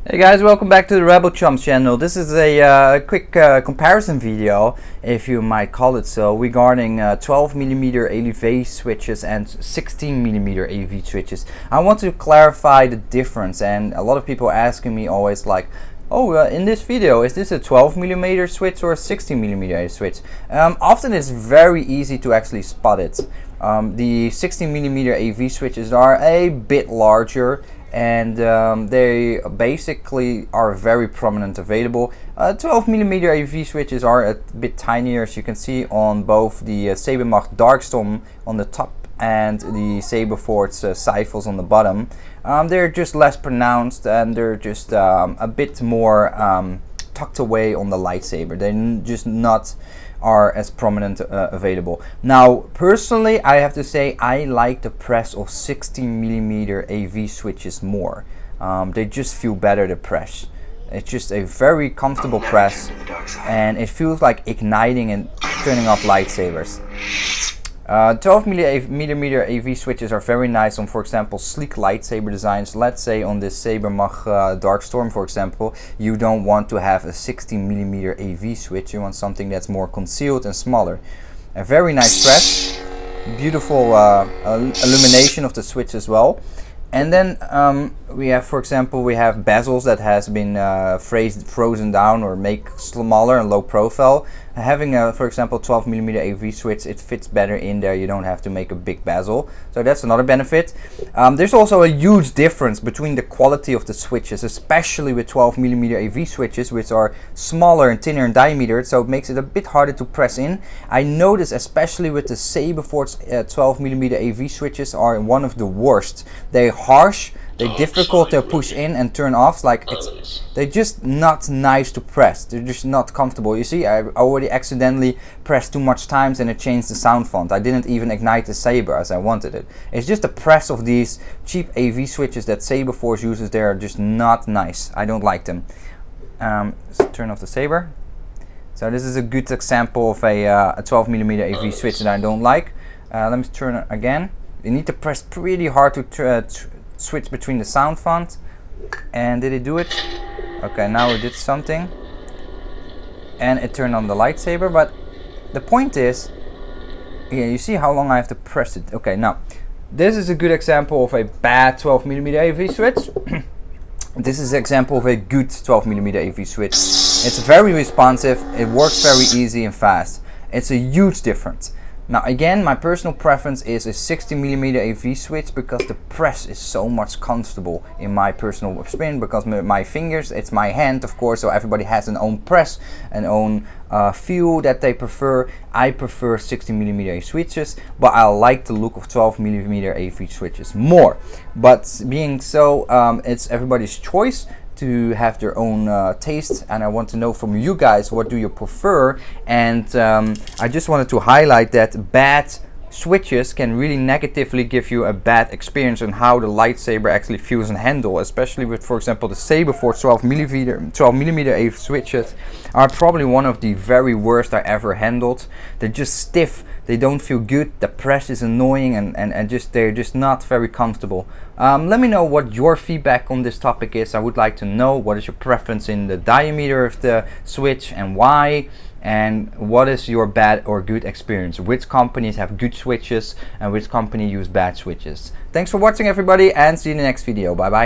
Hey guys, welcome back to the Rebel Chums channel. This is a quick comparison video, if you might call it so, regarding 12mm AV switches and 16mm AV switches. I want to clarify the difference, and a lot of people asking me always like, oh, in this video, is this a 12mm switch or a 16mm switch? Often it's very easy to actually spot it. The 16mm AV switches are a bit larger, and they basically are very prominent available. 12mm AV switches are a bit tinier, as you can see on both the Sabermach Darkstorm on the top and the Saberforce Cyphals on the bottom. They're just less pronounced, and they're just a bit more tucked away on the lightsaber. They're just not are as prominent available. Now personally, I have to say I like the press of 16mm AV switches more. They just feel better to press. It's just a very comfortable press, and it feels like igniting and turning off lightsabers. 12mm AV switches are very nice on, for example, sleek lightsaber designs. Let's say on this Sabermach Darkstorm, for example, you don't want to have a 16mm AV switch. You want something that's more concealed and smaller. A very nice press, beautiful illumination of the switch as well. And then we have, for example, we have bezels that has been frozen down or make smaller and low profile. Having a, for example, 12mm AV switch, it fits better in there. You don't have to make a big bezel, so that's another benefit. There's also a huge difference between the quality of the switches, especially with 12mm AV switches, which are smaller and thinner in diameter, so it makes it a bit harder to press in. I notice, especially with the Saberforce 12mm AV switches, are one of the worst. They're harsh, they're difficult to push in and turn off. They're just not nice to press. They're just not comfortable. You see, I already accidentally pressed too much times and it changed the sound font. I didn't even ignite the saber as I wanted it. It's just the press of these cheap AV switches that Saberforce uses. They are just not nice. I don't like them. Let's turn off the saber. So this is a good example of a 12mm AV switch that I don't like. Let me turn it again. You need to press pretty hard to switch between the sound font. And did it do it? Okay, now it did something. And it turned on the lightsaber, but the point is, yeah, you see how long I have to press it. Okay, now, this is a good example of a bad 12mm AV switch. This is an example of a good 12mm AV switch. It's very responsive, it works very easy and fast. It's a huge difference. Now again, my personal preference is a 16mm AV switch because the press is so much comfortable in my personal experience, because my fingers, it's my hand of course, so everybody has an own press, an own feel that they prefer. I prefer 16mm AV switches, but I like the look of 12mm AV switches more. But being so, it's everybody's choice to have their own taste, and I want to know from you guys, what do you prefer? And I just wanted to highlight that bad switches can really negatively give you a bad experience on how the lightsaber actually feels and handle, especially with, for example, the Saberforce 12mm AV switches are probably one of the very worst I ever handled. They're just stiff, they don't feel good, the press is annoying, and they're just not very comfortable. Let me know what your feedback on this topic is. I would like to know what is your preference in the diameter of the switch and why. And what is your bad or good experience? Which companies have good switches and which company use bad switches? Thanks for watching everybody, and see you in the next video. Bye bye.